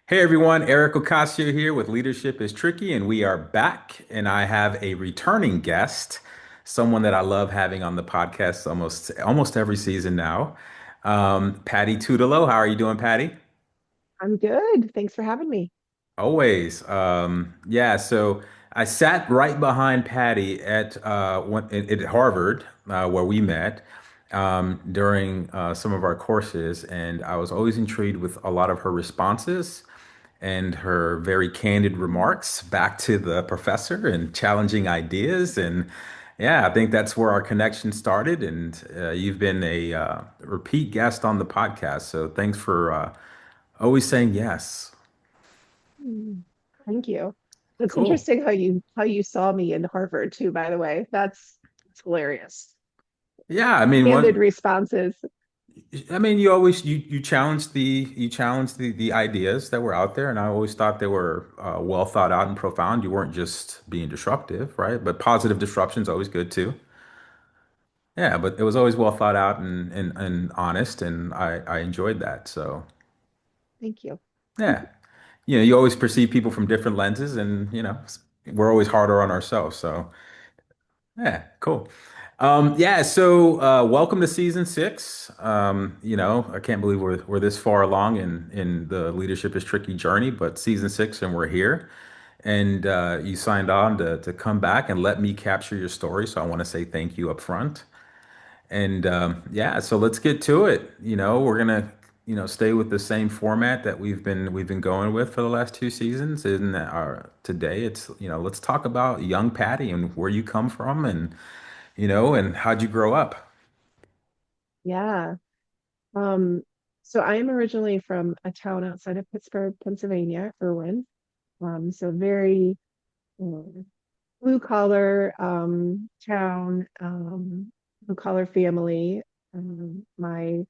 Hey everyone, Eric Ocasio here with Leadership is Tricky, and we are back. And I have a returning guest, someone that I love having on the podcast almost every season now. Patti Tutalo. How are you doing, Patti? I'm good. Thanks for having me. Always. Yeah, so I sat right behind Patty at Harvard, where we met during some of our courses, and I was always intrigued with a lot of her responses and her very candid remarks back to the professor and challenging ideas. And yeah, I think that's where our connection started. And you've been a repeat guest on the podcast, so thanks for always saying yes. Mm, Thank you. It's Cool. interesting how you saw me in Harvard too, by the way. That's hilarious. Yeah, I mean, Candid responses. you challenge the ideas that were out there, and I always thought they were well thought out and profound. You weren't just being disruptive, right? But positive disruption is always good too. Yeah, but it was always well thought out and honest, and I enjoyed that. So Thank you. yeah, you always perceive people from different lenses, and we're always harder on ourselves. So yeah, cool. Yeah, so welcome to season six. I can't believe we're this far along in the Leadership is Tricky journey, but season six, and we're here. And you signed on to come back and let me capture your story. So I want to say thank you up front. And yeah, so let's get to it. We're gonna, stay with the same format that we've been going with for the last two seasons. And today it's, let's talk about young Patty and where you come from and how'd you grow up? Yeah. Um, so I am originally from a town outside of Pittsburgh, Pennsylvania, Irwin. So very blue collar town, blue collar family. My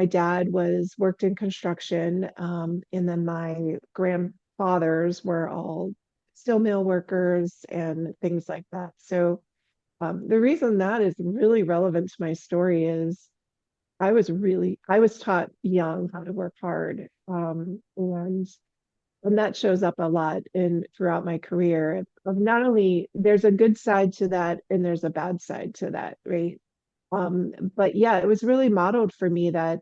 dad was worked in construction, and then my grandfathers were all steel mill workers and things like that. So the reason that is really relevant to my story is I was taught young how to work hard, and that shows up a lot in throughout my career. Of not only there's a good side to that and there's a bad side to that, right? But yeah, it was really modeled for me that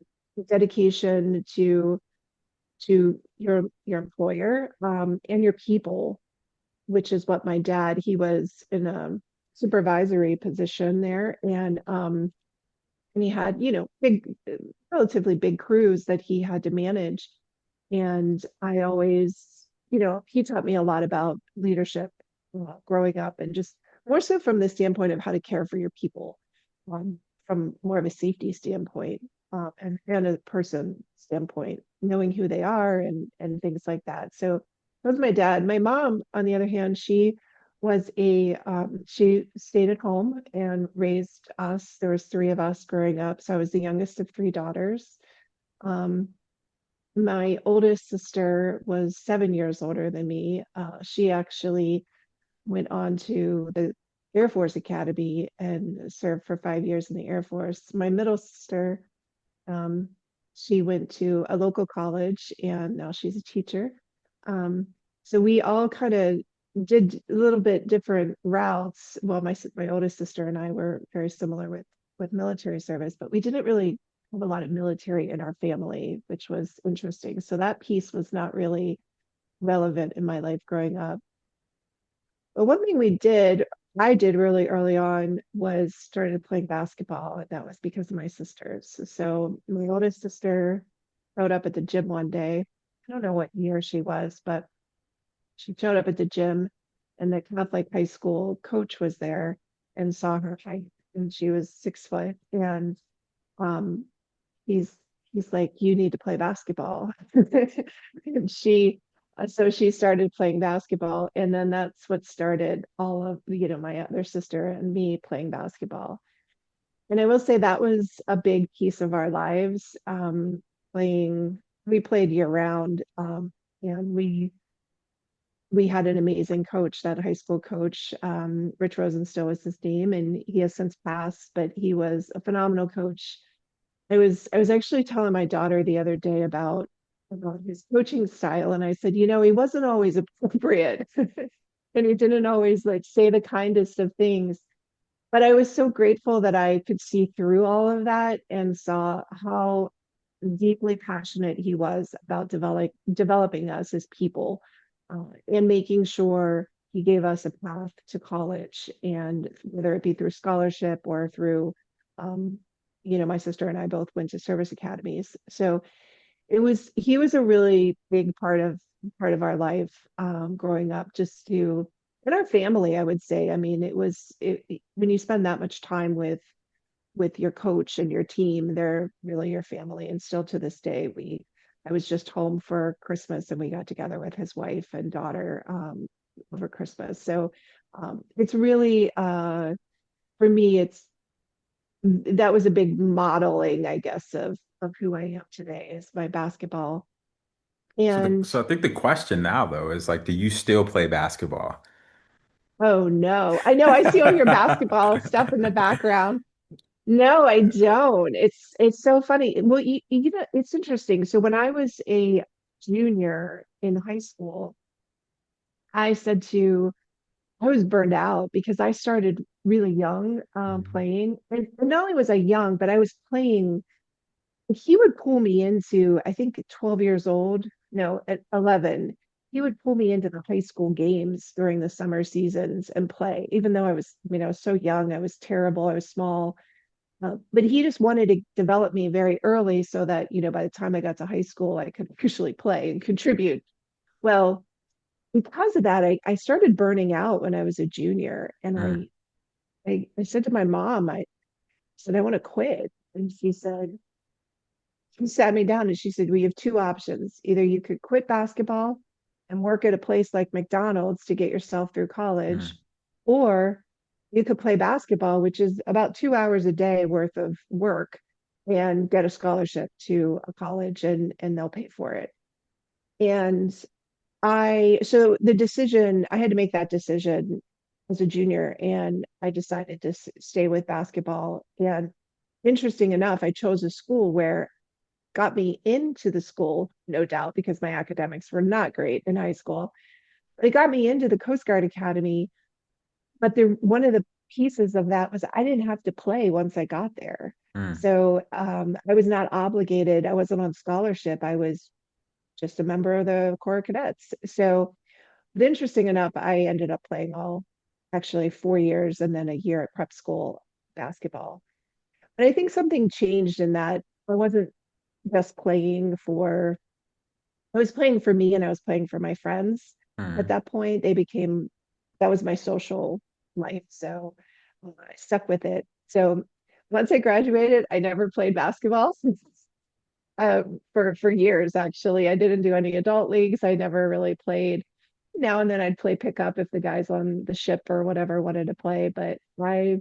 dedication to your employer and your people, which is what my dad, he was in a supervisory position there, and he had, big, relatively big crews that he had to manage. And I always, he taught me a lot about leadership growing up and just more so from the standpoint of how to care for your people, um, from more of a safety standpoint and a person standpoint, knowing who they are and things like that. So that was my dad. My mom, on the other hand, she stayed at home and raised us. There was three of us growing up, so I was the youngest of three daughters. Um, my oldest sister was 7 years older than me. She actually went on to the Air Force Academy and served for 5 years in the Air Force. My middle sister, um, she went to a local college and now she's a teacher. Um, so we all kind of did a little bit different routes. Well, my oldest sister and I were very similar with military service, but we didn't really have a lot of military in our family, which was interesting. So that piece was not really relevant in my life growing up. But one thing I did really early on was started playing basketball. And that was because of my sisters. So my oldest sister showed up at the gym one day. I don't know what year she was, but she showed up at the gym and the Catholic high school coach was there and saw her height. And she was 6 foot. And um, he's he's like, you need to play basketball. And so she started playing basketball, and then that's what started all of my other sister and me playing basketball. And I will say that was a big piece of our lives. Playing We played year round, and we had an amazing coach, that high school coach. Rich Rosenstow was his name, and he has since passed, but he was a phenomenal coach. I was actually telling my daughter the other day about about his coaching style. And I said, he wasn't always appropriate. And he didn't always like say the kindest of things. But I was so grateful that I could see through all of that and saw how deeply passionate he was about developing us as people, and making sure he gave us a path to college, and whether it be through scholarship or through, um, my sister and I both went to service academies. So he was a really big part of our life, growing up, just to in our family, I would say. I mean, when you spend that much time with your coach and your team, they're really your family. And still to this day, I was just home for Christmas and we got together with his wife and daughter, over Christmas. So, it's really, for me, that was a big modeling, I guess, of who I am today, is my basketball. And So I think the question now though is like, do you still play basketball? oh no, I know I see all your basketball stuff in the background. No, I don't. It's so funny. Well, it's interesting. So when I was a junior in high school, I said to I was burned out because I started really young, Mhm. playing. And not only was I young, but I was playing. He would pull me into, I think, at 12 years old, no, at 11, he would pull me into the high school games during the summer seasons and play, even though I was so young, I was terrible, I was small. But he just wanted to develop me very early so that, by the time I got to high school, I could actually play and contribute. Well, because of that, I started burning out when I was a junior. And Mm, I said to my mom, I said, I want to quit. And she sat me down and she said, we have two options. Either you could quit basketball and work at a place like McDonald's to get yourself through college, mm. or you could play basketball, which is about 2 hours a day worth of work, and get a scholarship to a college, and they'll pay for it. And so the decision, I had to make that decision as a junior, and I decided to stay with basketball. And interesting enough, I chose a school where got me into the school, no doubt, because my academics were not great in high school. But it got me into the Coast Guard Academy. But one of the pieces of that was I didn't have to play once I got there. Mm. So, I was not obligated. I wasn't on scholarship. I was just a member of the Corps of Cadets. So, but interesting enough, I ended up playing actually 4 years and then a year at prep school basketball. But I think something changed in that I wasn't just I was playing for me and I was playing for my friends. At Mm. that point, that was my social life. So, I stuck with it. So once I graduated, I never played basketball for years, actually. I didn't do any adult leagues. I never really played. Now and then I'd play pickup if the guys on the ship or whatever wanted to play, but I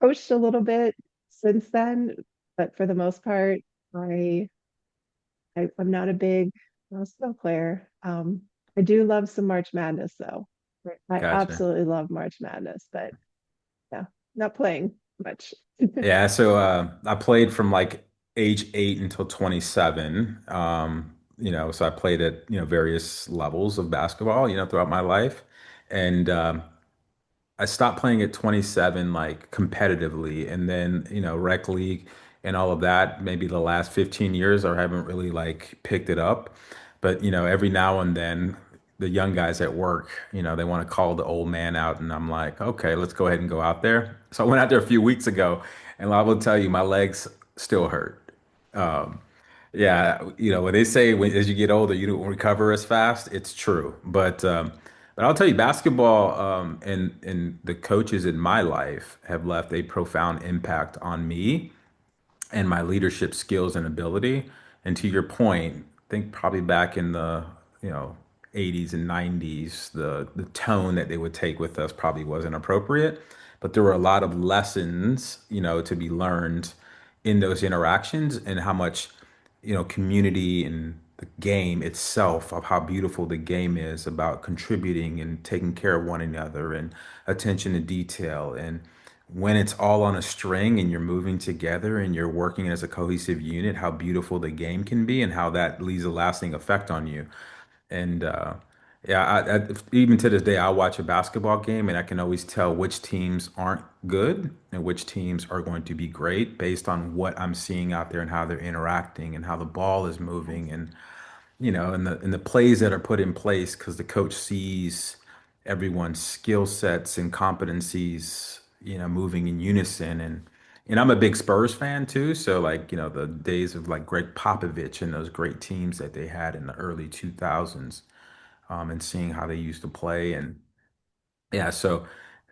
coached a little bit since then. But for the most part, I I'm not a big basketball player. I do love some March Madness though. Right. I Gotcha. absolutely love March Madness, but yeah, not playing much. Yeah, so I played from like age 8 until 27. So I played at, various levels of basketball, throughout my life. And I stopped playing at 27, like competitively, and then, rec league and all of that. Maybe the last 15 years, I haven't really like picked it up. But, every now and then, the young guys at work, they want to call the old man out, and I'm like, okay, let's go ahead and go out there. So I went out there a few weeks ago, and I will tell you, my legs still hurt. Um, yeah, when they say as you get older, you don't recover as fast, it's true. But I'll tell you, basketball and the coaches in my life have left a profound impact on me and my leadership skills and ability. And to your point, I think probably back in the, you know, 80s and 90s, the tone that they would take with us probably wasn't appropriate. But there were a lot of lessons, to be learned in those interactions and how much, community and the game itself of how beautiful the game is about contributing and taking care of one another and attention to detail and when it's all on a string and you're moving together and you're working as a cohesive unit, how beautiful the game can be and how that leaves a lasting effect on you. And yeah, even to this day, I watch a basketball game and I can always tell which teams aren't good and which teams are going to be great based on what I'm seeing out there and how they're interacting and how the ball is moving and and the plays that are put in place because the coach sees everyone's skill sets and competencies, moving in unison. And I'm a big Spurs fan too, so like, the days of like Greg Popovich and those great teams that they had in the early 2000s, and seeing how they used to play. And yeah, so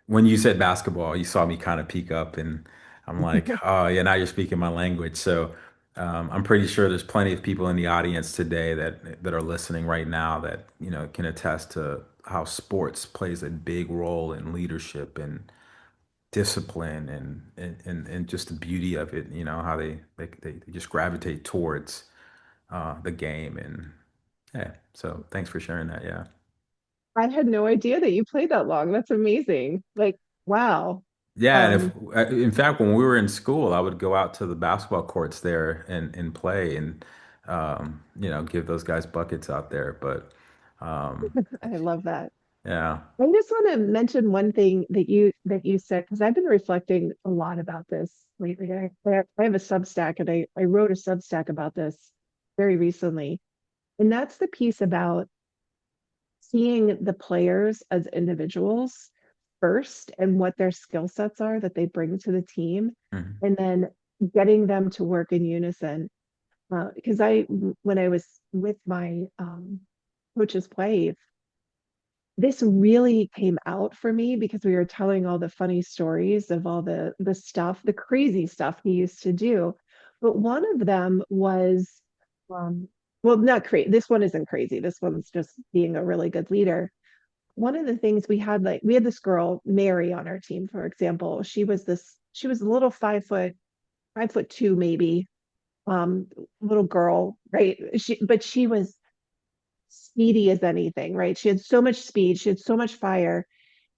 when you said basketball, you saw me kind of peek up, and I'm like, oh yeah, now you're speaking my language. So I'm pretty sure there's plenty of people in the audience today that are listening right now that can attest to how sports plays a big role in leadership and discipline and just the beauty of it. How they just gravitate towards the game. And yeah, so thanks for sharing that. Yeah. I had no idea that you played that long. That's amazing. Like, wow. Yeah, and if Um, in fact, when we were in school, I would go out to the basketball courts there and play and give those guys buckets out there. But um, I love that. yeah. I just want to mention one thing that you said because I've been reflecting a lot about this lately. I have a Substack and I wrote a Substack about this very recently. And that's the piece about seeing the players as individuals first and what their skill sets are that they bring to the team, Mhm. and then getting them to work in unison. Because when I was with my coach's wife, this really came out for me because we were telling all the funny stories of all the stuff, the crazy stuff he used to do. But one of them was, um, well, not crazy. This one isn't crazy. This one's just being a really good leader. One of the things we had this girl, Mary, on our team, for example. She was a little 5 foot, 5'2" maybe, um, little girl, right? But she was speedy as anything, right? She had so much speed, she had so much fire.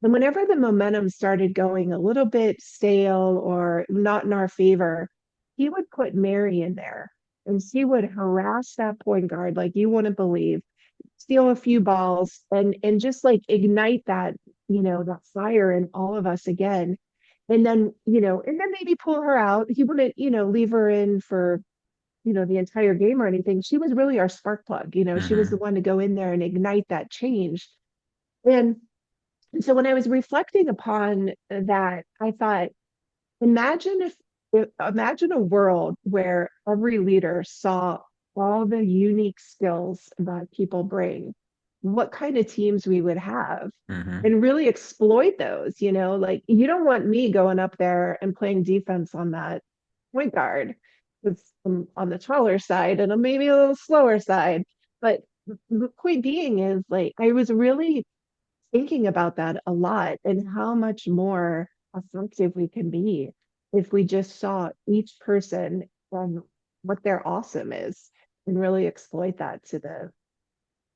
And whenever the momentum started going a little bit stale or not in our favor, he would put Mary in there and she would harass that point guard like you wouldn't believe, steal a few balls and just like ignite that, that fire in all of us again. And then maybe pull her out. He wouldn't, leave her in for the entire game or anything. She was really our spark plug. She was the Hmm. one to go in there and ignite that change. And so when I was reflecting upon that, I thought, imagine imagine a world where every leader saw all the unique skills that people bring, what kind of teams we would have, Hmm. and really exploit those. Like you don't want me going up there and playing defense on that point guard. It's on the taller side and maybe a little slower side. But the point being is like I was really thinking about that a lot and how much more effective we can be if we just saw each person from what their awesome is and really exploit that to the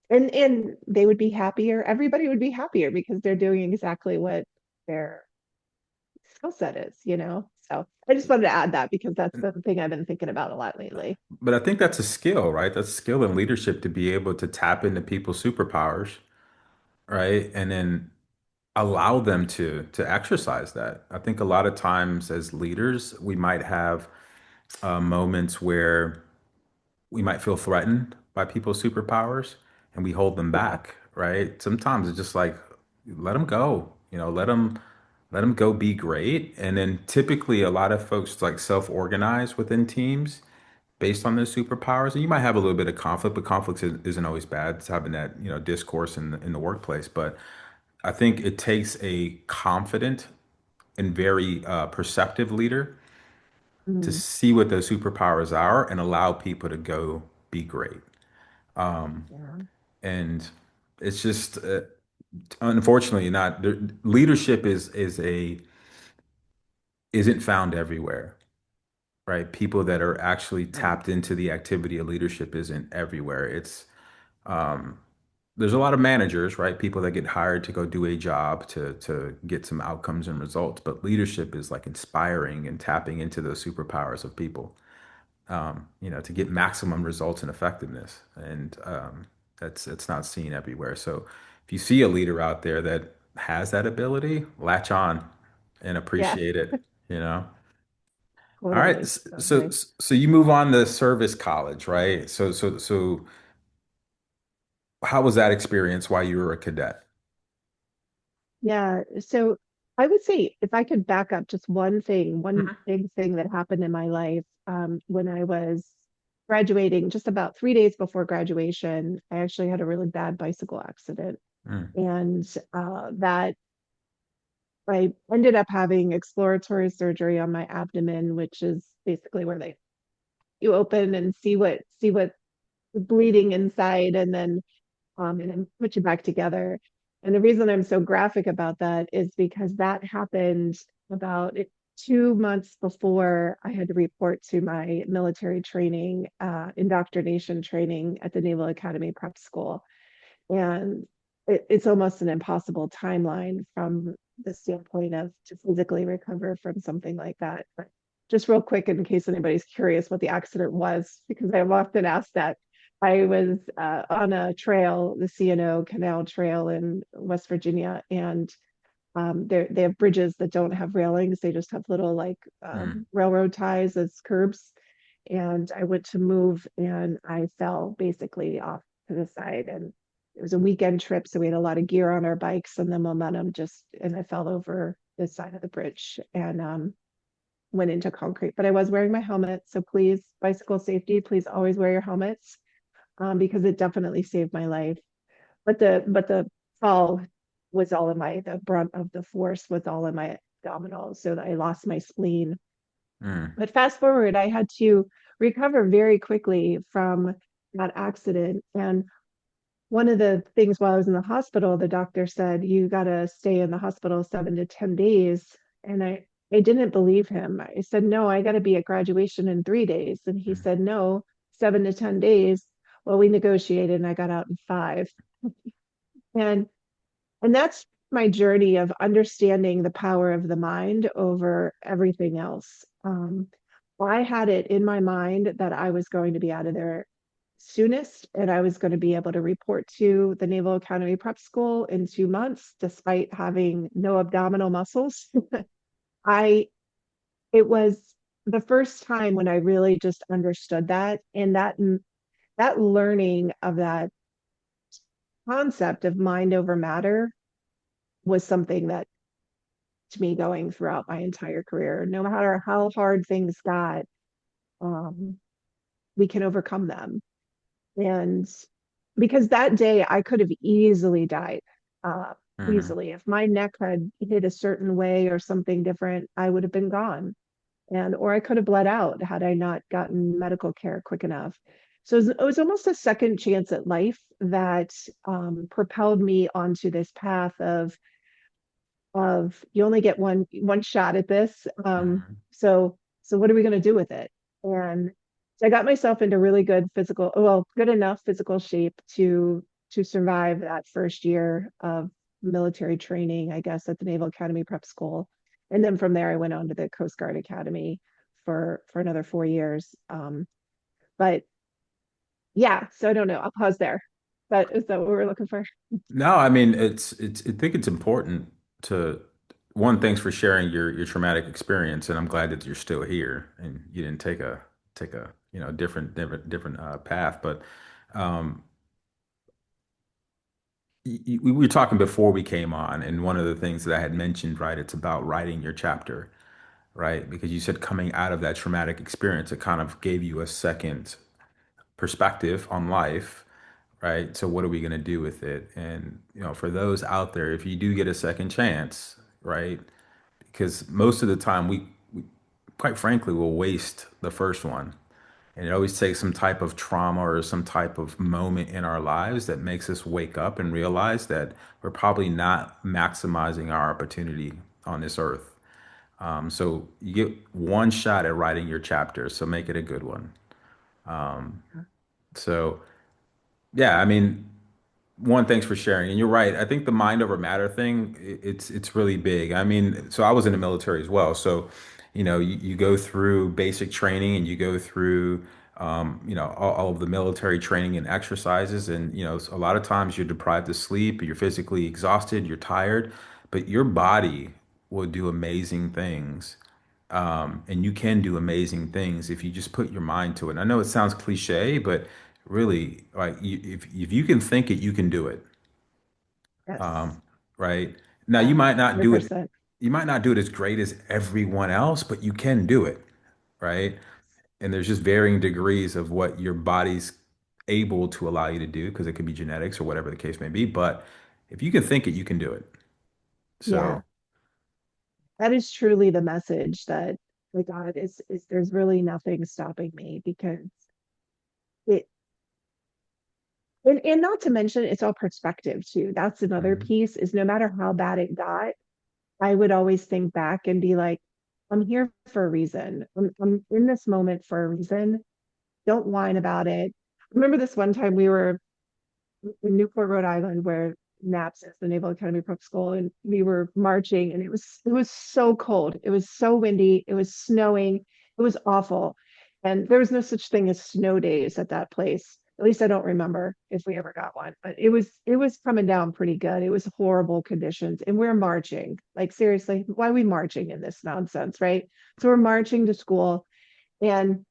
and they would be happier. Everybody would be happier because they're doing exactly what their skill set is. So I just wanted to add that because that's the thing I've been thinking about a lot lately. But I think that's a skill, right? That's a skill in leadership to be able to tap into people's superpowers, right? And then allow them to exercise that. I think a lot of times as leaders, we might have moments where we might feel threatened by people's superpowers and we hold them Yeah. back, right? Sometimes it's just like let them go, let them go be great. And then typically a lot of folks like self-organize within teams based on their superpowers. And you might have a little bit of conflict, but conflict isn't always bad. It's having that, discourse in the workplace. But I think it takes a confident and very perceptive leader to Mm, see what those superpowers are and allow people to go be great. yeah. And it's just unfortunately not leadership isn't found everywhere, right? People that are actually Yeah. tapped into the activity of leadership isn't everywhere. It's there's a lot of managers, right? People that get hired to go do a job to get some outcomes and results. But leadership is like inspiring and tapping into those superpowers of people, to get maximum results and effectiveness. And that's it's not seen everywhere. So if you see a leader out there that has that ability, latch on and Yeah, appreciate it, you know? All right. totally, So totally. so you move on to service college, right? So how was that experience while you were a cadet? Yeah. So I would say if I could back up just one thing, one Mhm. big thing that happened in my life when I was graduating, just about 3 days before graduation, I actually had a really bad bicycle accident. Mm, And that I ended up having exploratory surgery on my abdomen, which is basically where they you open and see what bleeding inside and then put you back together. And the reason I'm so graphic about that is because that happened about 2 months before I had to report to my military training, indoctrination training at the Naval Academy Prep School. And it's almost an impossible timeline from the standpoint of to physically recover from something like that. But just real quick, in case anybody's curious what the accident was, because I'm often asked that. I was on a trail, the C&O Canal Trail in West Virginia, and they have bridges that don't have railings. They just have little like mm, railroad ties as curbs. And I went to move and I fell basically off to the side. And it was a weekend trip, so we had a lot of gear on our bikes, and the momentum and I fell over the side of the bridge and went into concrete. But I was wearing my helmet, so please, bicycle safety, please always wear your helmets because it definitely saved my life. But the fall was all in the brunt of the force was all in my abdominals, so that I lost my spleen. mm, But fast forward, I had to recover very quickly from that accident. And one of the things while I was in the hospital, the doctor said, you got to stay in the hospital 7 to 10 days. And I didn't believe him. I said, no, I got to be at graduation in 3 days. And he mm, said, no, 7 to 10 days. Well, we negotiated and I got out in 5. And and that's my journey of understanding the power of the mind over everything else. I had it in my mind that I was going to be out of there soonest and I was going to be able to report to the Naval Academy Prep School in 2 months, despite having no abdominal muscles. I It was the first time when I really just understood that, and that learning of that concept of mind over matter was something that to me going throughout my entire career. No matter how hard things got, um, we can overcome them. And because that day I could have easily died, uh, mhm, easily. If my neck had hit a certain way or something different, I would have been gone. Or I could have bled out had I not gotten medical care quick enough. So it was almost a second chance at life that propelled me onto this path of you only get one shot at this. mhm, So what are we going to do with it? And so I got myself into really good enough physical shape to survive that first year of military training, I guess, at the Naval Academy Prep School. And then from there, I went on to the Coast Guard Academy for another 4 years. But yeah, so I don't know. I'll pause there. But is that what we're looking for? No, I mean it's I think it's important to one, thanks for sharing your traumatic experience, and I'm glad that you're still here and you didn't take a different path. But um, we were talking before we came on, and one of the things that I had mentioned, right, it's about writing your chapter, right? Because you said coming out of that traumatic experience, it kind of gave you a second perspective on life, right? So what are we going to do with it? And for those out there, if you do get a second chance, right? Because most of the time we quite frankly will waste the first one. And it always takes some type of trauma or some type of moment in our lives that makes us wake up and realize that we're probably not maximizing our opportunity on this earth. So you get one shot at writing your chapter, so make it a good one. So yeah, I mean, one, thanks for sharing. And you're right. I think the mind over matter thing, it's really big. I mean, so I was in the military as well. So, you go through basic training and you go through, all of the military training and exercises. And, a lot of times you're deprived of sleep, you're physically exhausted, you're tired, but your body will do amazing things. And you can do amazing things if you just put your mind to it. And I know it sounds cliche, but really, like if you can think it, you can do it. Yes. Um, right? Now Yeah. 100%. you might not do it as great as everyone else, but you can do it, right? And there's just varying degrees of what your body's able to allow you to do because it could be genetics or whatever the case may be. But if you can think it, you can do it. Yeah. So That is truly the message that my God is there's really nothing stopping me because it and not to mention it's all perspective too. That's another mhm, piece is no matter how bad it got, I would always think back and be like, I'm here for a reason. I'm in this moment for a reason. Don't whine about it. I remember this one time we were in Newport, Rhode Island, where NAPS is the Naval Academy Prep School, and we were marching, and it was so cold. It was so windy. It was snowing. It was awful, and there was no such thing as snow days at that place. At least I don't remember if we ever got one, but it was coming down pretty good. It was horrible conditions, and we're marching. Like seriously, why are we marching in this nonsense, right? So we're marching to school, and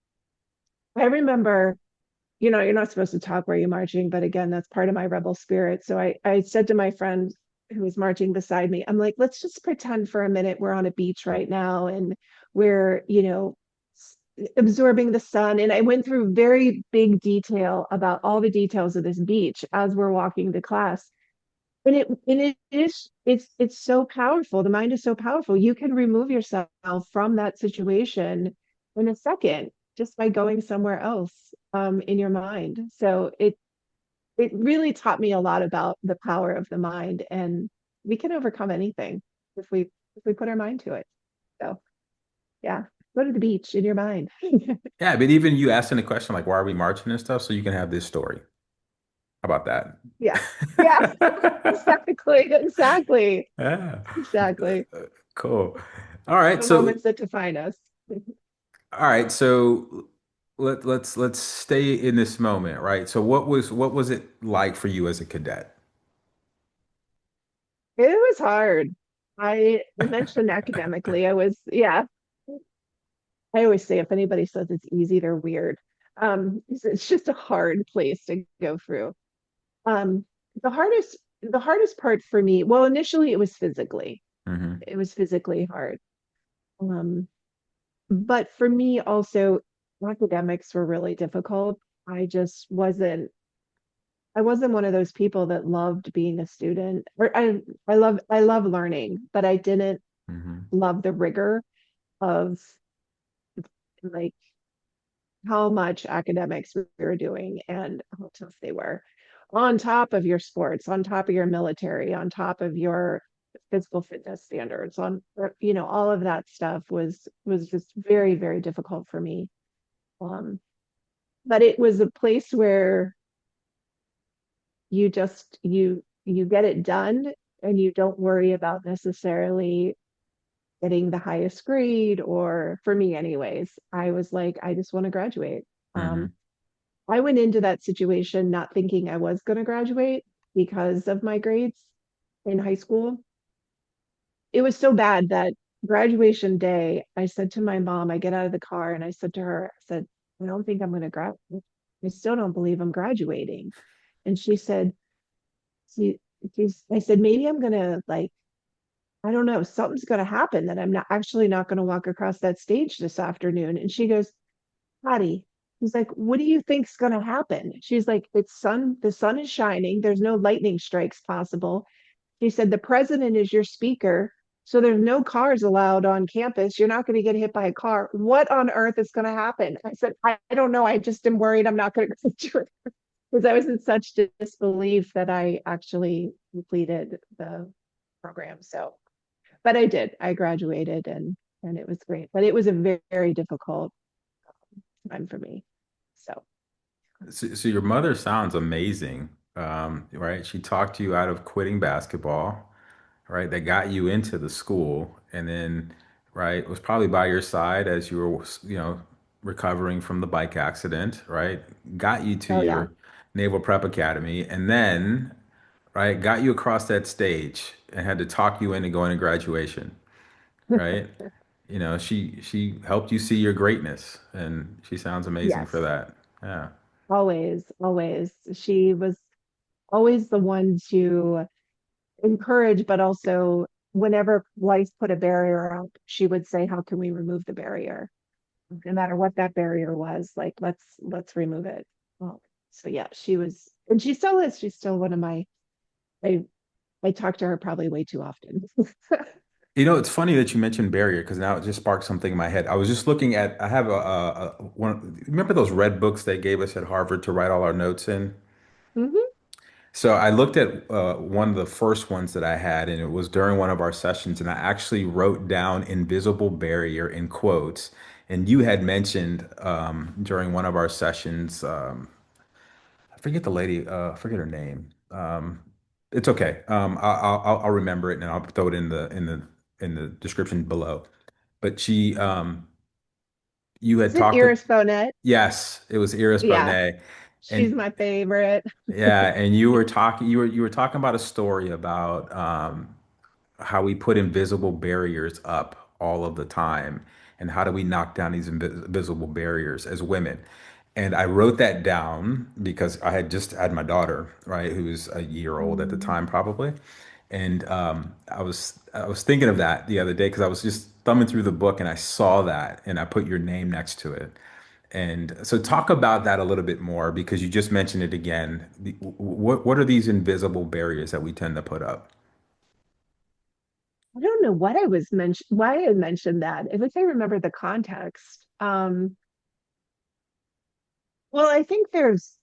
I remember you're not supposed to talk where you're marching, but again, that's part of my rebel spirit. So I said to my friend who was marching beside me, I'm like, let's just pretend for a minute we're on a beach right now and we're, absorbing the sun. And I went through very big detail about all the details of this beach as we're walking to class. And it is it's so powerful. The mind is so powerful. You can remove yourself from that situation in a second just by going somewhere else in your mind. So it really taught me a lot about the power of the mind, and we can overcome anything if we put our mind to it. So yeah, go to the beach in your mind. yeah, but even you asking the question like, why are we marching and stuff, so you can have this story. How about that? Yeah, yeah, exactly, exactly, Yeah. exactly. Cool. All right. The So moments that define us. all right. So let's stay in this moment, right? So what was it like for you as a cadet? It was hard. I mentioned academically. Yeah, I always say if anybody says it's easy, they're weird. It's just a hard place to go through. Um, the hardest part for me, well, initially it was physically. Hmm. It was physically hard. Um, but for me also, academics were really difficult. I wasn't one of those people that loved being a student. Or I love learning, but I didn't Hmm. love the rigor of like how much academics we were doing and how tough they were on top of your sports, on top of your military, on top of your physical fitness standards, all of that stuff was just very, very difficult for me. Um, but it was a place where you get it done and you don't worry about necessarily getting the highest grade, or for me anyways, I was like, I just want to graduate. Um, Hmm. I went into that situation not thinking I was going to graduate because of my grades in high school. It was so bad that graduation day, I said to my mom, I get out of the car and I said to her, I said, I don't think I'm going to graduate. I still don't believe I'm graduating. And she said, she, I said, maybe I'm going to like, I don't know, something's going to happen that I'm not going to walk across that stage this afternoon. And she goes, Patti, he's like, what do you think's gonna happen? She's like, the sun is shining. There's no lightning strikes possible. She said, the president is your speaker. So there's no cars allowed on campus. You're not going to get hit by a car. What on earth is going to happen? I said, I don't know. I just am worried I'm not going to graduate because I was in such disbelief that I actually completed the program. So, but I did. I graduated and it was great. But it was a very, very difficult time for me. So So your mother sounds amazing. right? She talked you out of quitting basketball, right? That got you into the school, and then, right, was probably by your side as you were, recovering from the bike accident, right? Got you to Oh yeah. your Naval Prep Academy, and then, right, got you across that stage and had to talk you into going to graduation, right? She helped you see your greatness, and she sounds amazing for Yes. that. Yeah. Always, always. She was always the one to encourage, but also whenever life put a barrier up, she would say, "How can we remove the barrier?" No matter what that barrier was, like let's remove it. Well, so yeah, she was, and she still is. She's still one of my. I I talk to her probably way too often. It's funny that you mentioned barrier because now it just sparked something in my head. I was just looking at, I have a one, remember those red books they gave us at Harvard to write all our notes in? Mhm. So I looked at one of the first ones that I had, and it was during one of our sessions, and I actually wrote down invisible barrier in quotes. And you had mentioned during one of our sessions, I forget the lady, I forget her name. It's okay. I'll remember it and I'll throw it in the description below. But you Is had it talked. Iris Bonet? Yes, it was Iris Yeah, Bonet, she's and my favorite. yeah, and you were talking about a story about how we put invisible barriers up all of the time, and how do we knock down these invisible barriers as women. And I wrote that down because I had just had my daughter, right, who was a year old at the Mm. time, probably. And I was thinking of that the other day because I was just thumbing through the book and I saw that and I put your name next to it. And so talk about that a little bit more because you just mentioned it again. What are these invisible barriers that we tend to put up? I don't know what I was mentioned, why I mentioned that. If I remember the context. Well, I think there's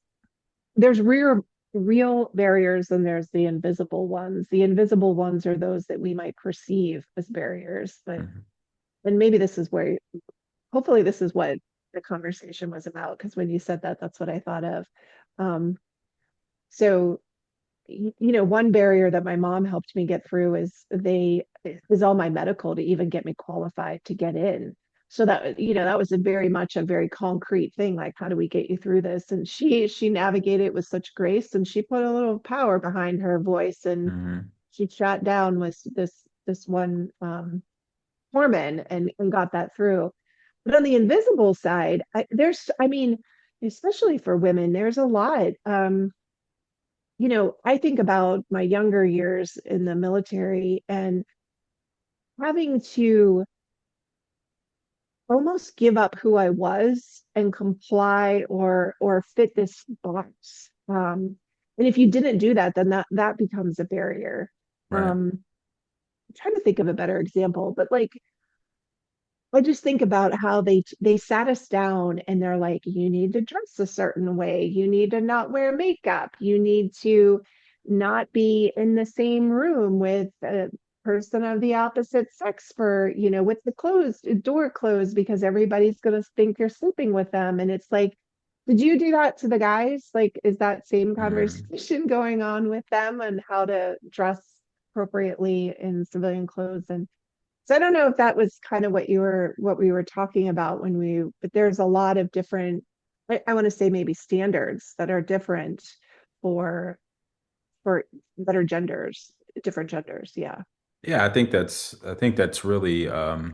real barriers and there's the invisible ones. The invisible ones are those that we might perceive as barriers, but Mhm. and maybe this is where hopefully this is what the conversation was about because when you said that, that's what I thought of. Um, so one barrier that my mom helped me get through is all my medical to even get me qualified to get in. So that was a very much a very concrete thing. Like, how do we get you through this? And she navigated it with such grace, and she put a little power behind her voice, and Mhm. she shot down with this one foreman and got that through. But on the invisible side, I mean, especially for women, there's a lot. I think about my younger years in the military and having to almost give up who I was and comply or fit this box. And if you didn't do that, then that becomes a barrier. Right. I'm trying to think of a better example, but like I just think about how they sat us down and they're like, you need to dress a certain way, you need to not wear makeup, you need to not be in the same room with a person of the opposite sex for, with the door closed because everybody's gonna think you're sleeping with them. And it's like, did you do that to the guys? Like, is that same Mhm. conversation going on with them and how to dress appropriately in civilian clothes? And so I don't know if that was kind of what we were talking about but there's a lot of different, I want to say maybe standards that are different for for better genders, different genders. Yeah. Yeah, I think that's really a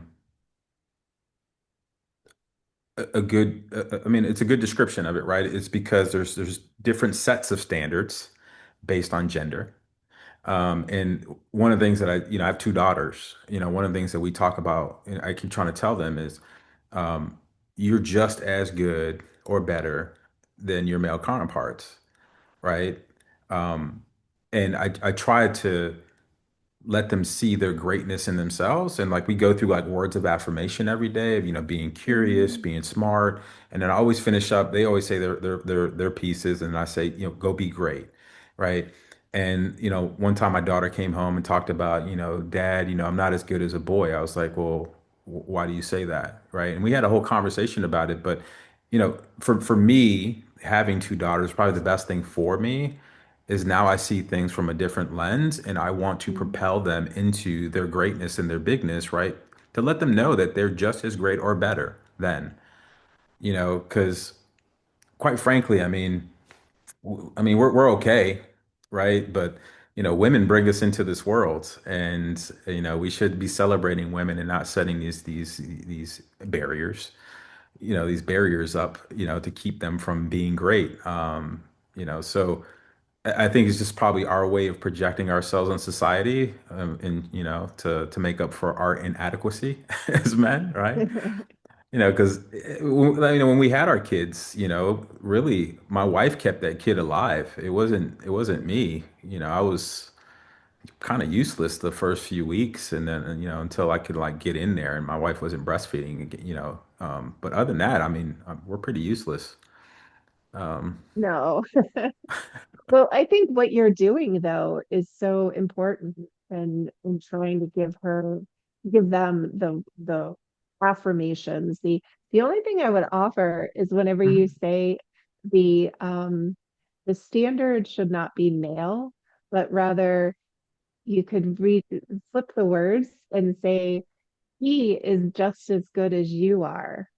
good. I mean, it's a good description of it, right? It's because there's different sets of standards based on gender. And one of the things that I have two daughters. One of the things that we talk about, and I keep trying to tell them is, um, you're just as good or better than your male counterparts, right? Um, and I try to let them see their greatness in themselves. And like we go through like words of affirmation every day of, being curious, Mm. being smart. And then I always finish up, they always say their pieces. And I say, go be great. Right. And, one time my daughter came home and talked about, Dad, I'm not as good as a boy. I was like, well, why do you say that? Right. And we had a whole conversation about it. But, for me, having two daughters, probably the best thing for me is now I see things from a different lens and I want to Mm. propel them into their greatness and their bigness, right? To let them know that they're just as great or better than, because quite frankly, we're okay, right? But women bring us into this world, and we should be celebrating women and not setting these barriers, these barriers up, to keep them from being great. So I think it's just probably our way of projecting ourselves on society, and to make up for our inadequacy as men, right? Because when we had our kids, really, my wife kept that kid alive. It wasn't me. I was kind of useless the first few weeks, and then until I could like get in there, and my wife wasn't breastfeeding. But other than that, we're pretty useless. No. Well, I think what you're doing though is so important in trying to give them the affirmations. The only thing I would offer is whenever you Mhm. say the standard should not be male, but rather you could flip the words and say he is just as good as you are.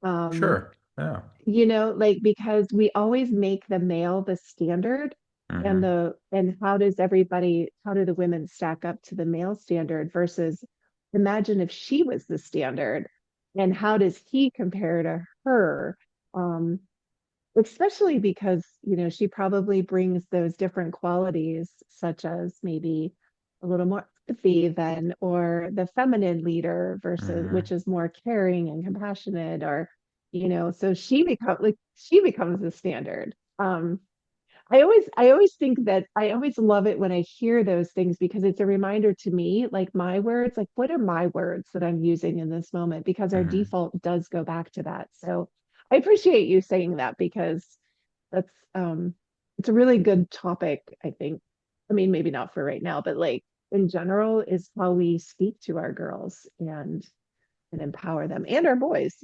Um, Sure. Yeah. like because we always make the male the standard Hmm. and how do the women stack up to the male standard versus imagine if she was the standard and how does he compare to her? Um, especially because she probably brings those different qualities such as maybe a little more empathy than or the feminine leader versus Hmm. which is more caring and compassionate or so she becomes the standard. I always think that I always love it when I hear those things because it's a reminder to me, like my words, like what are my words that I'm using in this moment? Because our Hmm. default does go back to that. So I appreciate you saying that because that's it's a really good topic, I think. I mean, maybe not for right now, but like in general is how we speak to our girls and empower them and our boys,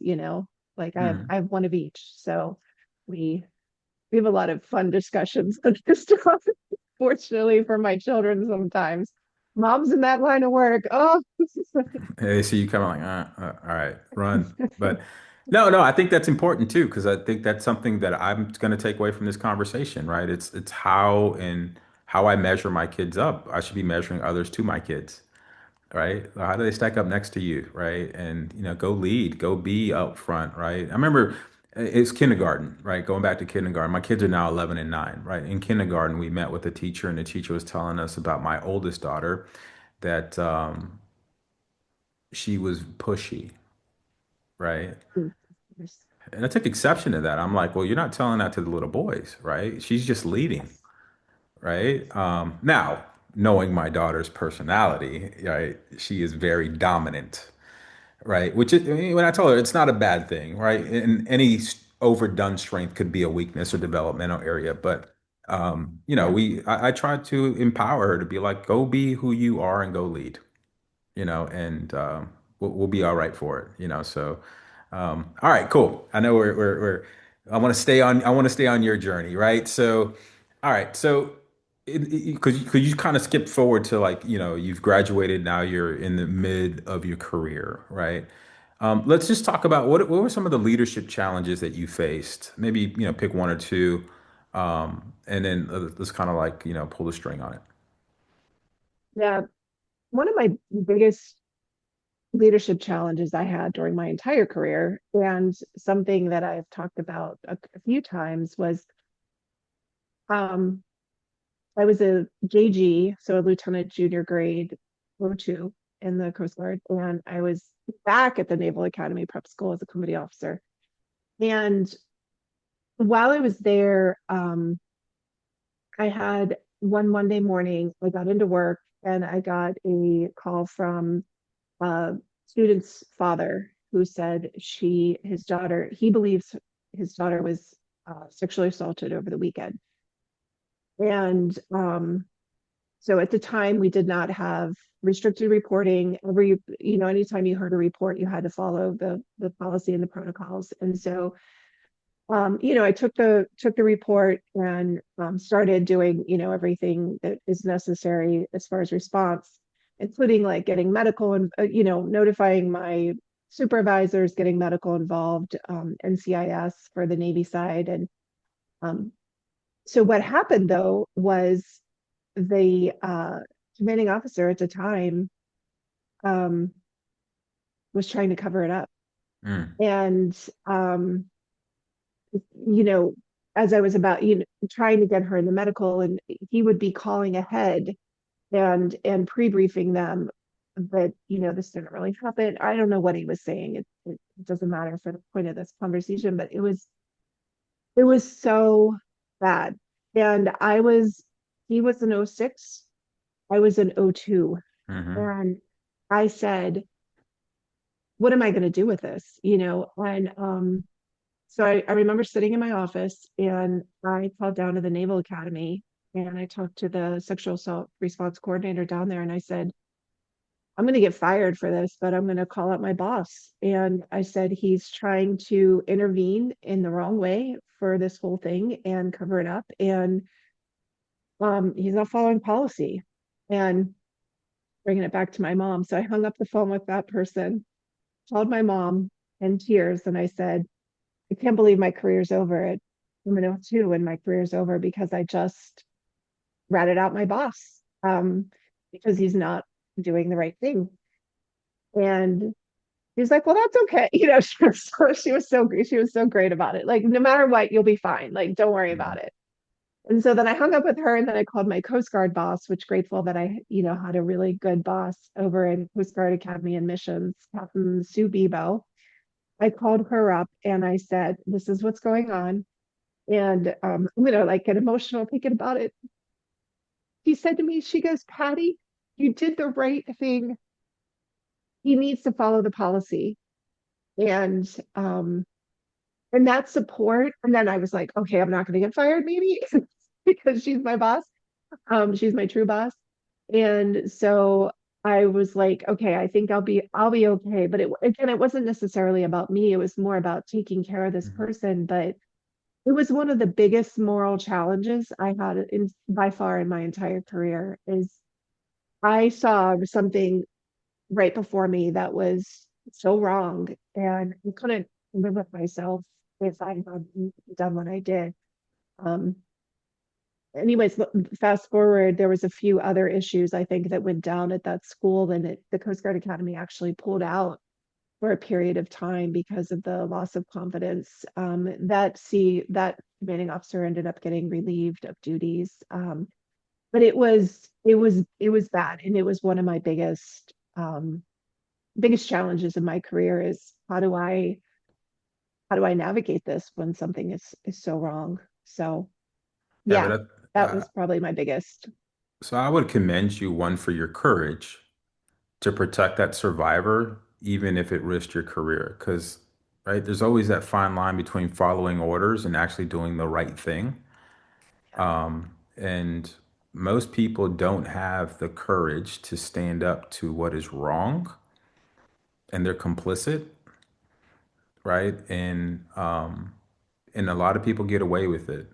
Like I have one of each. So we we have a lot of fun discussions on this stuff. Fortunately for my children, sometimes mom's in that line of work. Oh, They see you coming like, all right, run. But no, no, I think that's important too, because I think that's something that I'm going to take away from this conversation, right? It's how I measure my kids up. I should be measuring others to my kids, right? How do they stack up next to you, right? And go lead, go be up front, right? I remember it's kindergarten, right? Going back to kindergarten, my kids are now 11 and 9, right? In kindergarten, we met with a teacher, and the teacher was telling us about my oldest daughter that she was pushy, right? And I took exception to that. I'm like, well, you're not telling that to the little boys, right? She's just leading, yes. right? Now, knowing my daughter's personality, right, she is very dominant, right? Which is, I mean, when I told her it's not a bad thing, right? And any overdone strength could be a weakness or developmental area, but Yeah. I tried to empower her to be like, go be who you are and go lead, and we'll be all right for it, So, all right, cool. I know we're I want to stay on your journey, right? So, all right, so could you kind of skip forward to like, you've graduated, now you're in the mid of your career, right? Let's just talk about what were some of the leadership challenges that you faced? Maybe, pick one or two, and then let's kind of like, pull the string on it. Yeah. One of my biggest leadership challenges I had during my entire career, and something that I've talked about a few times was um, I was a JG, so a lieutenant junior grade O2 in the Coast Guard, and I was back at the Naval Academy Prep School as a committee officer. And while I was there, I had one Monday morning, I got into work and I got a call from a student's father who said he believes his daughter was sexually assaulted over the weekend. And so at the time, we did not have restricted reporting. Anytime you heard a report, you had to follow the policy and the protocols. And so I took the report and started doing, everything that is necessary as far as response, including like getting medical and notifying my supervisors, getting medical involved, NCIS for the Navy side. And um, so what happened though was the commanding officer at the time um, was trying to cover it up. Mm, And you know, as I was about, trying to get her in the medical, and he would be calling ahead and pre-briefing them that, this didn't really happen. I don't know what he was saying. It doesn't matter for the point of this conversation, but it was so bad. And he was an '06, I was an '02. hmm. And I said, what am I going to do with this? And so I remember sitting in my office and I called down to the Naval Academy and I talked to the sexual assault response coordinator down there and I said, I'm going to get fired for this, but I'm going to call out my boss. And I said, he's trying to intervene in the wrong way for this whole thing and cover it up. And he's not following policy and bringing it back to my mom. So I hung up the phone with that person, called my mom in tears, and I said, I can't believe my career's over. I'm an O2 and my career's over because I just ratted out my boss because he's not doing the right thing. And he's like, well, that's okay. She was so great about it. Like, no matter what, you'll be fine. Like, don't worry Hmm. about it. And so then I hung up with her and then I called my Coast Guard boss, which grateful that I, had a really good boss over in Coast Guard Academy and Missions, Captain Sue Bebo. I called her up and I said, this is what's going on. And I'm gonna like get emotional thinking about it. She said to me, she goes, Patty, you did the right thing. He needs to follow the policy. And and that support. And then I was like, okay, I'm not gonna get fired, maybe because she's my boss. She's my true boss. And so I was like, okay, I think I'll be okay. But it wasn't necessarily about me. It was more about taking care of this Hmm. person. But it was one of the biggest moral challenges I had by far in my entire career is I saw something right before me that was so wrong and I couldn't live with myself if I had done what I did. Um, anyways, fast forward, there was a few other issues I think that went down at that school and the Coast Guard Academy actually pulled out for a period of time because of the loss of confidence. That commanding officer ended up getting relieved of duties. But it was bad, and it was one of my biggest challenges in my career is how do I navigate this when something is so wrong. So Yeah, yeah, that uh, was probably my biggest. so I would commend you, one, for your courage to protect that survivor, even if it risked your career. Because, right, there's always that fine line between following orders and actually doing the right thing. Yeah. And most people don't have the courage to stand up to what is wrong, and they're complicit, right? And a lot of people get away with it.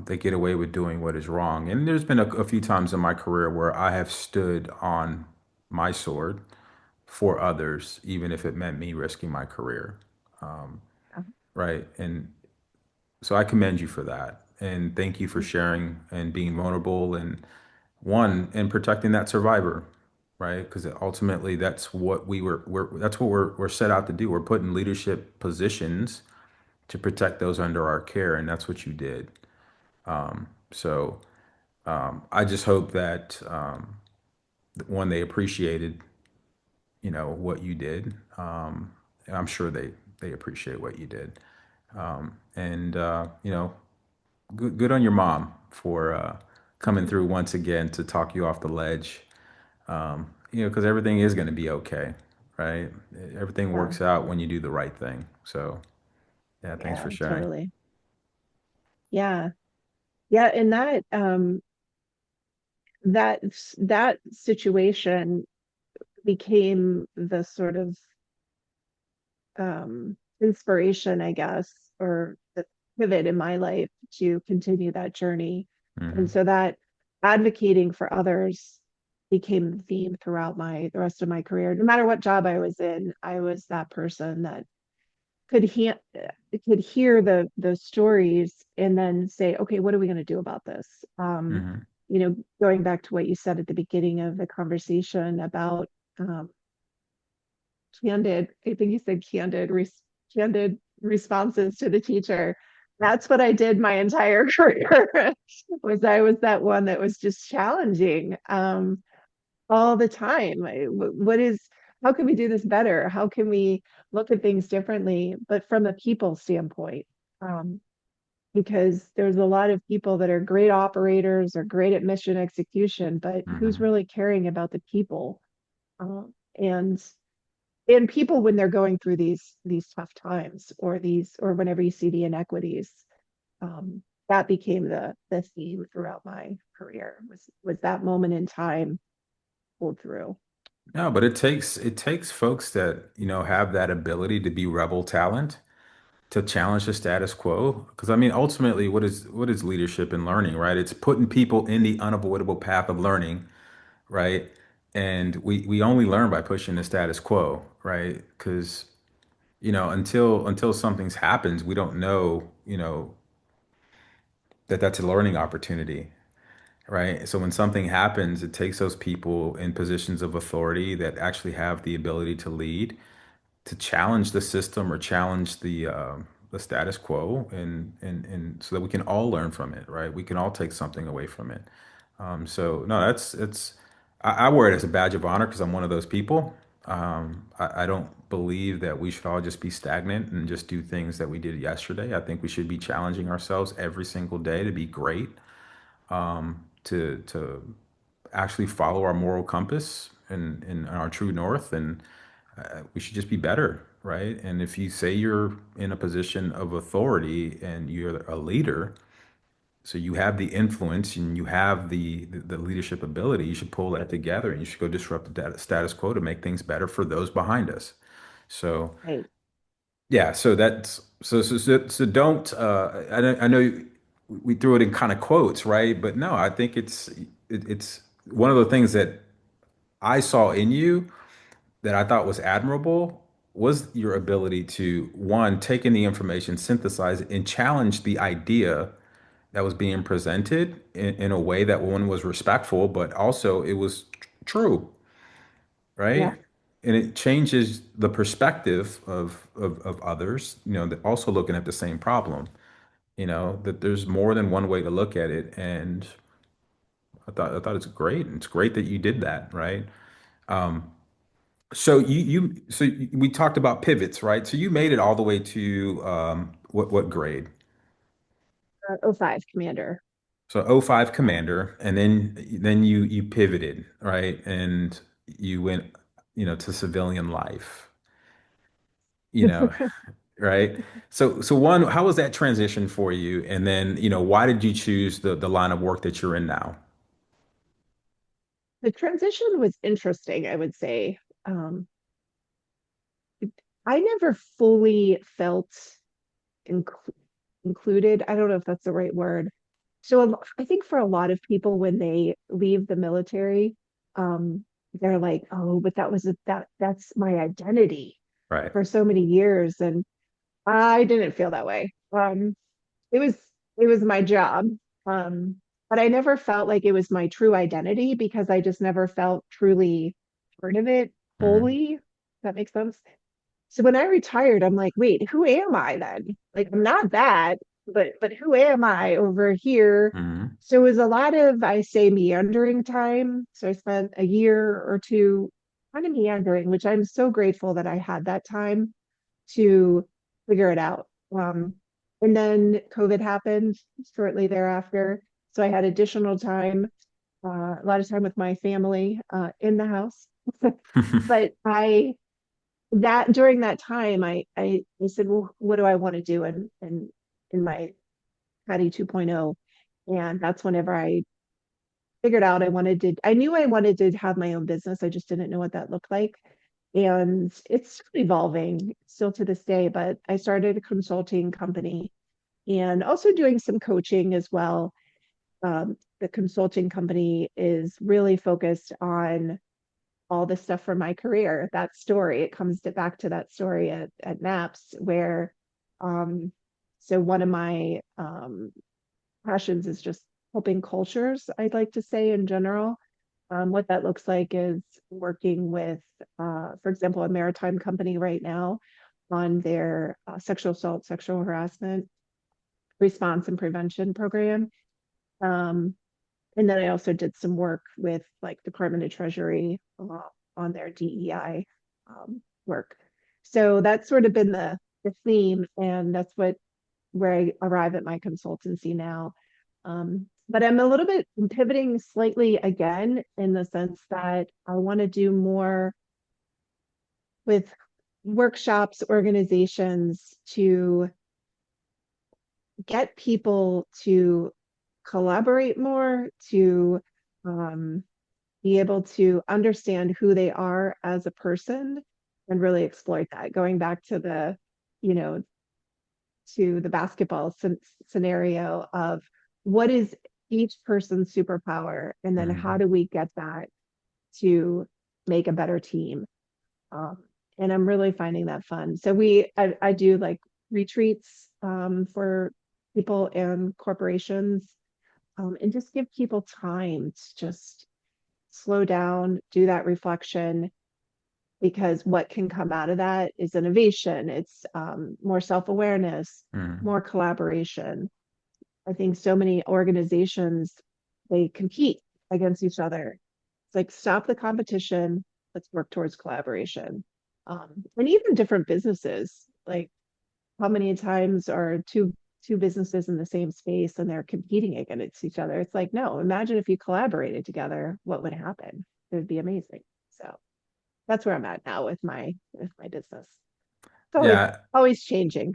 They get away with doing what is wrong. And there's been a few times in my career where I have stood on my sword for others, even if it meant me risking my career. Yeah. Right. And so I commend you for that. And thank you for Thank you. sharing and being vulnerable and one and protecting that survivor. Right. Because ultimately that's what that's what we're set out to do. We're put in leadership positions to protect those under our care. And that's what you did. So I just hope that one, they appreciated, what you did. And I'm sure they appreciate what you did. And good on your mom for coming through once again to talk you off the ledge. Because everything is going to be okay, right? Everything Yeah, works out when you do the right thing. So yeah, thanks for yeah, sharing. totally. Yeah. Yeah, and that situation became the sort of inspiration, I guess, or the pivot in my life to continue that journey. And Hmm. so that advocating for others became the theme throughout the rest of my career. No matter what job I was in, I was that person that could hear the stories and then say, okay, what are we going to do about this? Hmm. Going back to what you said at the beginning of the conversation about um, candid, I think you said candid responses to the teacher. That's what I did my entire career. I was that one that was just challenging all the time. How can we do this better? How can we look at things differently, but from a people standpoint? Um, because there's a lot of people that are great operators or great at mission execution, but who's Hmm. really caring about the people? And people when they're going through these tough times or whenever you see the inequities, um, that became the theme throughout my career was that moment in time pulled through. No, but it takes folks that, have that ability to be rebel talent to challenge the status quo. Because I mean, ultimately, what is leadership and learning, right? It's putting people in the unavoidable path of learning, right? And we only learn by pushing the status quo, right? Because, until something's happens, we don't know, that that's a learning opportunity, right? So when something happens, it takes those people in positions of authority that actually have the ability to lead, to challenge the system or challenge the status quo, and so that we can all learn from it, right? We can all take something away from it. So no, that's it's I wear it as a badge of honor because I'm one of those people. I don't believe that we should all just be stagnant and just do things that we did yesterday. I think we should be challenging ourselves every single day to be great, to actually follow our moral compass and our true north, and we should just be better, right? And if you say you're in a position of authority and you're a leader, so you have the influence and you have the leadership ability, you should pull that together and you should go disrupt the status quo to make things better for those behind us. So Right. yeah, so don't I know we threw it in kind of quotes, right? But no, I think it's one of the things that I saw in you that I thought was admirable was your ability to, one, take in the information, synthesize it, and challenge the idea that was being presented in a way that one was respectful, but also it was true, Yeah. right? And it changes the perspective of others, that also looking at the same problem, that there's more than one way to look at it. And I thought it's great. It's great that you did that, right? We talked about pivots, right? So you made it all the way to what grade? O5 commander. So O5 commander, and then you pivoted, right? And you went, to civilian life, you know, right? So one, how was that transition for you? And then, why did you choose the line of work that you're in now? The transition was interesting, I would say. Um, I never fully felt inclu included. I don't know if that's the right word. I think for a lot of people when they leave the military, they're like, "Oh, but that's my identity Right. for so many years," and I didn't feel that way. It was it was my job, um, but I never felt like it was my true identity because I just never felt truly part of it Hmm. wholly. If that makes sense. So when I retired, I'm like, wait, who am I then? Like I'm not that, but who am I over here? Hmm. So it was a lot of, I say, meandering time. So I spent a year or two kind of meandering, which I'm so grateful that I had that time to figure it out. And then COVID happened shortly thereafter. So I had additional time, a lot of time with my family in the house. But that during that time, I said, well, what do I want to do in my Patty 2.0? And that's whenever I figured out I knew I wanted to have my own business. I just didn't know what that looked like. And it's still evolving still to this day, but I started a consulting company and also doing some coaching as well. The consulting company is really focused on all the stuff from my career, that story. It comes back to that story at NAPS where um, so one of my passions is just helping cultures, I'd like to say in general. What that looks like is working with, for example, a maritime company right now on their sexual assault, sexual harassment response and prevention program. Um, and then I also did some work with like Department of Treasury on their DEI work. So that's sort of been the theme, and that's what where I arrive at my consultancy now. But I'm a little bit pivoting slightly again in the sense that I want to do more with workshops, organizations to get people to collaborate more, to um, be able to understand who they are as a person and really exploit that. Going back to you know, to the basketball scenario of what is each person's superpower, and then how Mhm. do we get that to make a better team. Um, and I'm really finding that fun. So I do like retreats for people and corporations, and just give people time to just slow down, do that reflection, because what can come out of that is innovation. It's more self-awareness, Mhm. more collaboration. I think so many organizations, they compete against each other. It's like stop the competition, let's work towards collaboration. And even different businesses, like how many times are two businesses in the same space and they're competing against each other? It's like, no, imagine if you collaborated together, what would happen? It would be amazing. So that's where I'm at now with my business. It's Yeah. always changing.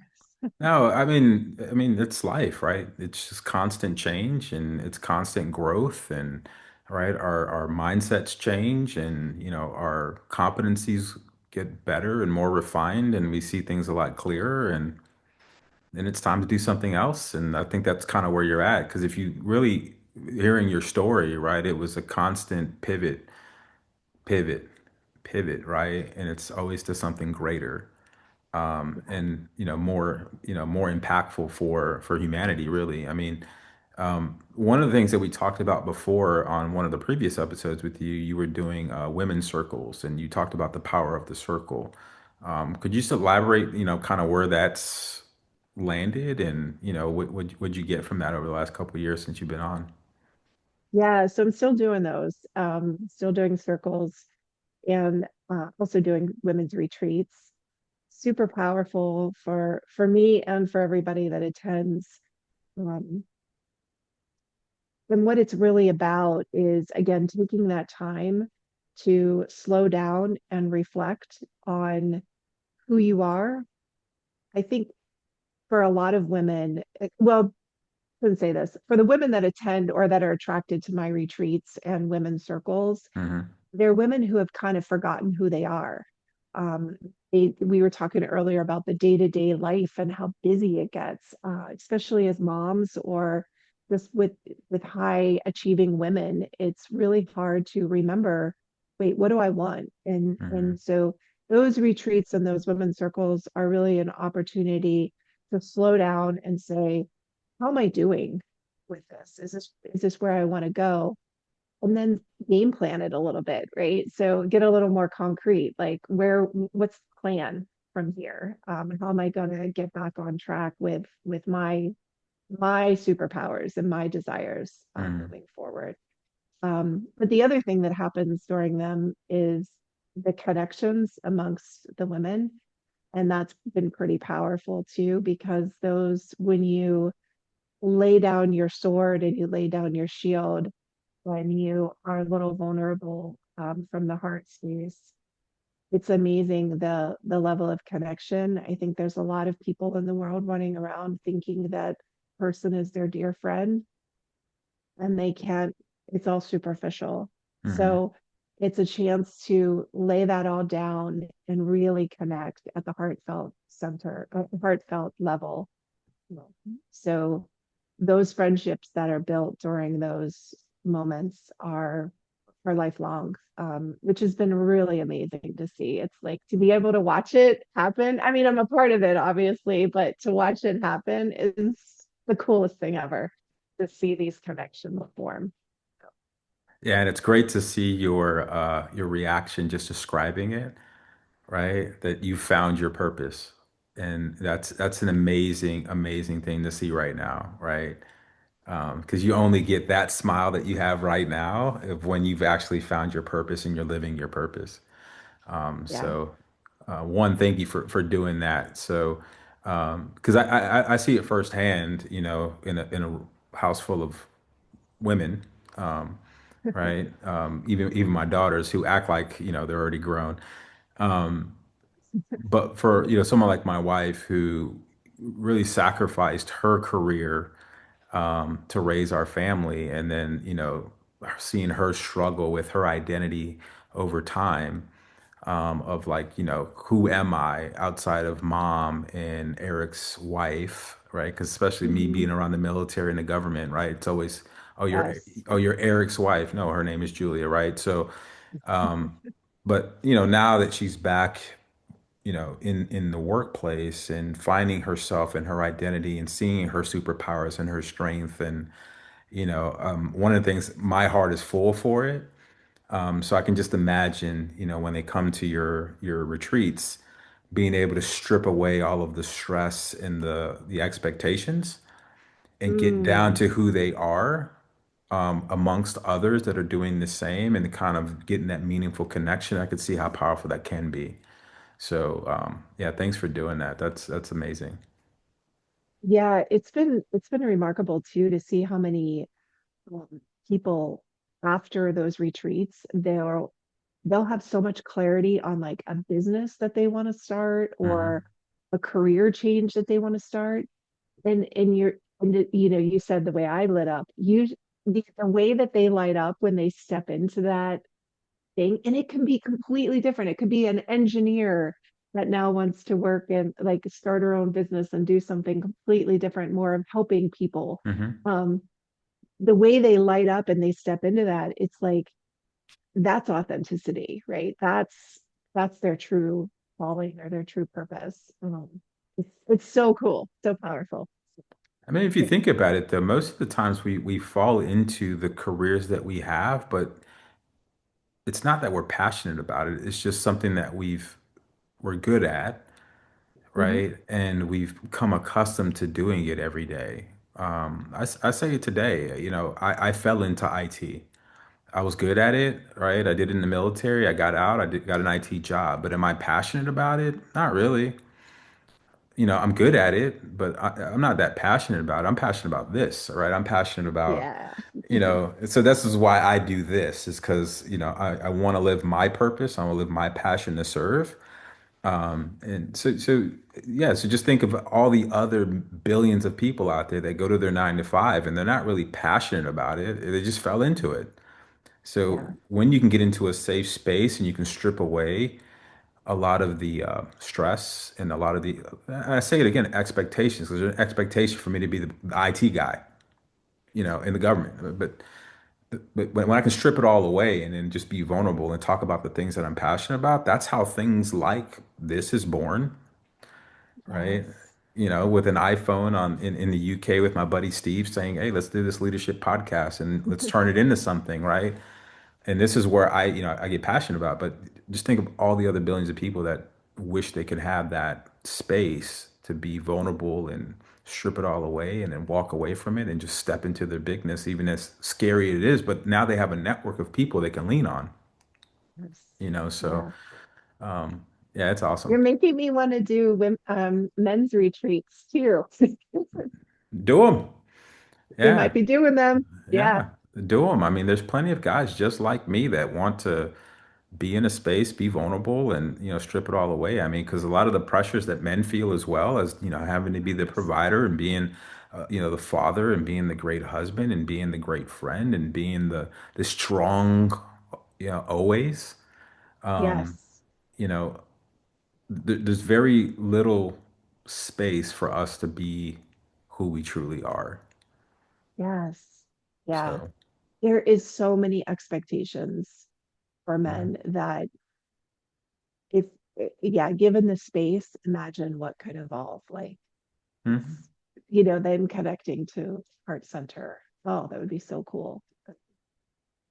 No, I mean, it's life, right? It's just constant change and it's constant growth and right, our mindsets change and our competencies get better and more refined and we see things a lot clearer and then it's time to do something else. And I think that's kind of where you're at. Because if you really hearing your story, right, it was a constant pivot, pivot, right? And it's always to something greater and more impactful for humanity really. I mean, one of the things that we talked about before on one of the previous episodes with you, you were doing women's circles and you talked about the power of the circle. Could you just elaborate, kind of where that's landed and what you get from that over the last couple of years since you've been on? Yeah, so I'm still doing those, still doing circles and also doing women's retreats. Super powerful for me and for everybody that attends. Um, and what it's really about is again taking that time to slow down and reflect on who you are. I think for a lot of women, well, I shouldn't say this, for the women that attend or that are attracted to my retreats and women's circles, Hmm. they're women who have kind of forgotten who they are. Um, we were talking earlier about the day-to-day life and how busy it gets, especially as moms or just with high achieving women. It's really hard to remember, wait, what do I want? And Hmm. so those retreats and those women's circles are really an opportunity to slow down and say, how am I doing with this? Is this where I want to go? And then game plan it a little bit, right? So get a little more concrete, like what's the plan from here? How am I going to get back on track with my superpowers and my desires Hmm. moving forward? But the other thing that happens during them is the connections amongst the women, and that's been pretty powerful too, because those when you lay down your sword and you lay down your shield when you are a little vulnerable from the heart space. It's amazing the level of connection. I think there's a lot of people in the world running around thinking that person is their dear friend and they can't, it's all superficial. Hmm. So it's a chance to lay that all down and really connect at the heartfelt center, heartfelt level. So those friendships that are built during those moments are lifelong, which has been really amazing to see. It's like to be able to watch it happen. I mean, I'm a part of it, obviously, but to watch it happen is the coolest thing ever to see these connections form. Yeah, and it's great to see your reaction just describing it, right? That you found your purpose. And that's an amazing, amazing thing to see right now, right? Because you only get that smile that you have right now of when you've actually found your purpose and you're living your purpose. Yeah. So, one, thank you for doing that. So, because I see it firsthand, in a house full of women, right? Even my daughters who act like they're already grown. But for someone like my wife who really sacrificed her career to raise our family, and then seeing her struggle with her identity over time, of like, who am I outside of mom and Eric's wife, right? Because especially me being Mhm. around the military and the government, right? It's always, Yes. you're Eric's wife. No, her name is Julia, right? So, but now that she's back, in the workplace and finding herself and her identity and seeing her superpowers and her strength, and one of the things, my heart is full for it. So I can just imagine, when they come to your retreats, being able to strip away all of the stress and the expectations and get down Mm, to who they are, amongst others that are doing the same, and kind of getting that meaningful connection. I could see how powerful that can be. So, yeah, thanks for doing that. That's amazing. yeah, it's been remarkable too to see how many um, people after those retreats they'll have so much clarity on like a business that they want to start or Hmm. a career change that they want to start. And you're and you know, you said the way I lit up, the way that they light up when they step into that thing, and it can be completely different. It could be an engineer that now wants to work and like start her own business and do something completely different, more of helping people. Hmm. um the way they light up and they step into that, it's like that's authenticity, right? That's their true calling or their true purpose. It's so cool, so powerful. I mean, if you think about it, though, most of the times we fall into the careers that we have, but it's not that we're passionate about it. It's just something that we're good at, Mhm. right? And we've become accustomed to doing it every day. I say it today, I fell into IT. I was good at it, right? I did it in the military. I got out. Got an IT job. But am I passionate about it? Not really. I'm good at it, but I'm not that passionate about it. I'm passionate about this, right? I'm passionate about, Yeah. so this is why I do this, is because, I want to live my purpose. I want to live my passion to serve. And yeah, so just think of all the other billions of people out there that go to their 9 to 5 and they're not really passionate about it. They just fell into it. So Yeah. when you can get into a safe space and you can strip away a lot of the stress and a lot of the, I say it again, expectations, because there's an expectation for me to be the IT guy, in the government. But when I can strip it all away and then just be vulnerable and talk about the things that I'm passionate about, that's how things like this is born, right? Yes. With an iPhone in the UK with my buddy Steve saying, "Hey, let's do this leadership podcast and let's turn it into something," right? And this is where I get passionate about. But just think of all the other billions of people that wish they could have that space to be vulnerable and strip it all away and then walk away from it and just step into their bigness, even as scary it is. But now they have a network of people they can lean on, Yes. so Yeah. yeah, it's awesome. You're making me want to do men's retreats too. Do them. We Yeah. might be doing them. Yeah. Yeah. Do them. I mean, there's plenty of guys just like me that want to be in a space, be vulnerable, and strip it all away. I mean, because a lot of the pressures that men feel as well, as having to be the Yes. provider and being, the father and being the great husband and being the great friend and being the strong, always. Yes. You know, there's very little space for us to be who we truly are. Yes. Yeah. So, There is so many expectations for yeah. men that if yeah, given the space, imagine what could evolve. Like Mhm. it's them connecting to heart center. Oh, that would be so cool.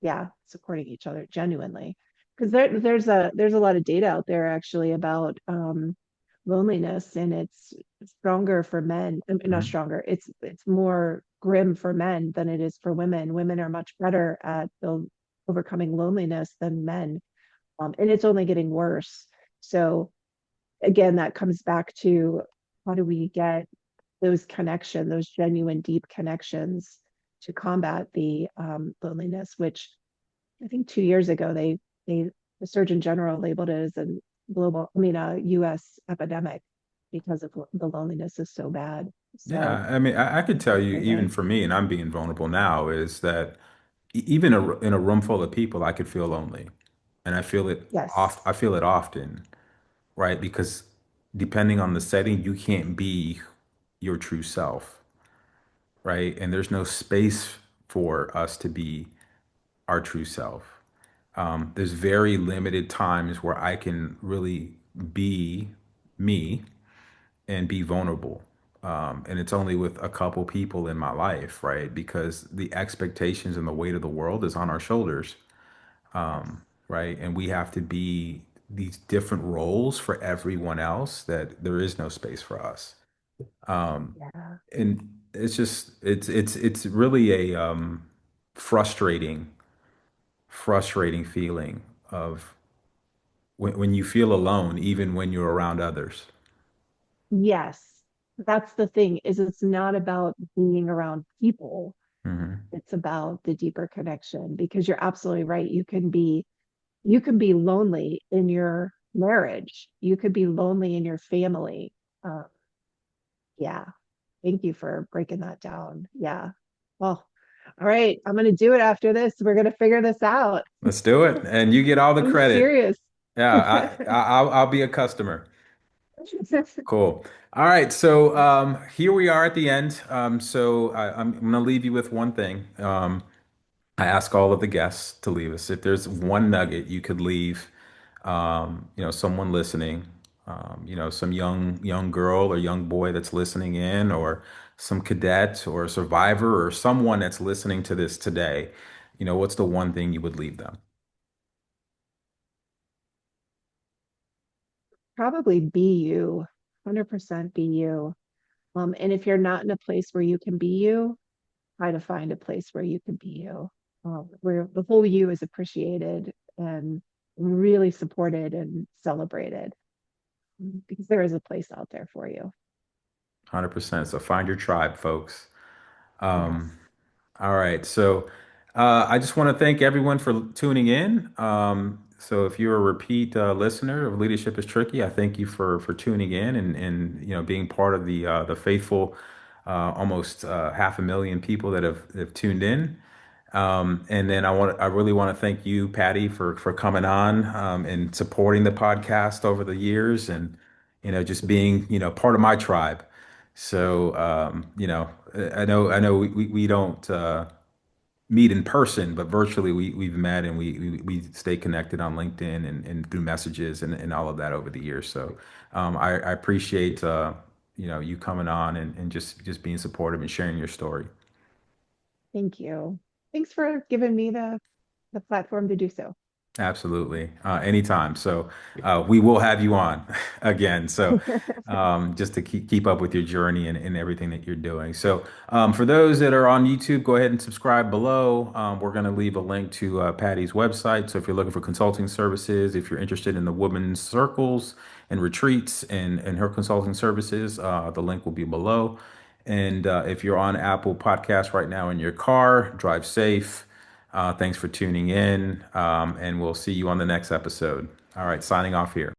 Yeah, supporting each other genuinely. Because there's a lot of data out there actually about loneliness, and it's stronger for men. I mean, not Mhm. stronger. It's more grim for men than it is for women. Women are much better at the overcoming loneliness than men, and it's only getting worse. So again, that comes back to how do we get those genuine, deep connections to combat the loneliness, which I think 2 years ago they the Surgeon General labeled it as a U.S. epidemic because of the loneliness is so bad. So Yeah, I mean, I could tell you, even amazing. for me, and I'm being vulnerable now, is that even in a room full of people, I could feel lonely, and I feel it oft. Yes. I feel it often, right? Because depending on the setting, you can't be your true self, right? And there's no space for us to be our true self. There's very limited times where I can really be me and be vulnerable. And it's only with a couple people in my life, right? Because the expectations and the weight of the world is on our shoulders, Yes. right? And we have to be these different roles for everyone else that there is no space for us. Yeah. And it's just it's really a frustrating frustrating feeling of when you feel alone, even when you're around others. Yes. That's the thing, is it's not about being around people. Hmm. It's about the deeper connection, because you're absolutely right. You can be lonely in your marriage. You could be lonely in your family. Uh, yeah. Thank you for breaking that down. Yeah. Well, all right. I'm going to do it after this. We're going to figure this out. Let's do it, and you get all the I'm credit. serious. Yeah, I'll be a customer. Cool. All right, so here we are at the end. I'm gonna leave you with one thing. I ask all of the guests to leave us. If there's one nugget you could leave, someone listening, some young girl or young boy that's listening in, or some cadet or a survivor or someone that's listening to this today, what's the one thing you would leave them? Probably be you, 100% be you. And if you're not in a place where you can be you, try to find a place where you can be you, where the whole you is appreciated and really supported and celebrated, because there is a place out there for you. 100%. So find your tribe, folks. Um, Yes. All right. So I just want to thank everyone for tuning in. So if you're a repeat listener of Leadership is Tricky, I thank you for tuning in and being part of the faithful almost 500,000 people that have tuned in. And then I really want to thank you, Patty, for coming on and supporting the podcast over the years, and just being part of my tribe. So I know we don't meet in person, but virtually we've met and we stay connected on LinkedIn and through messages and all of that over the years. So I appreciate you coming on and just being supportive and sharing your story. Thank you. Thanks for giving me the platform to do so. Absolutely. Anytime. So we will have you on again. So just to keep up with your journey and everything that you're doing. So for those that are on YouTube, go ahead and subscribe below. We're going to leave a link to Patty's website. So if you're looking for consulting services, if you're interested in the women's circles and retreats and her consulting services, the link will be below. And if you're on Apple Podcasts right now in your car, drive safe. Thanks for tuning in, and we'll see you on the next episode. All right, signing off here.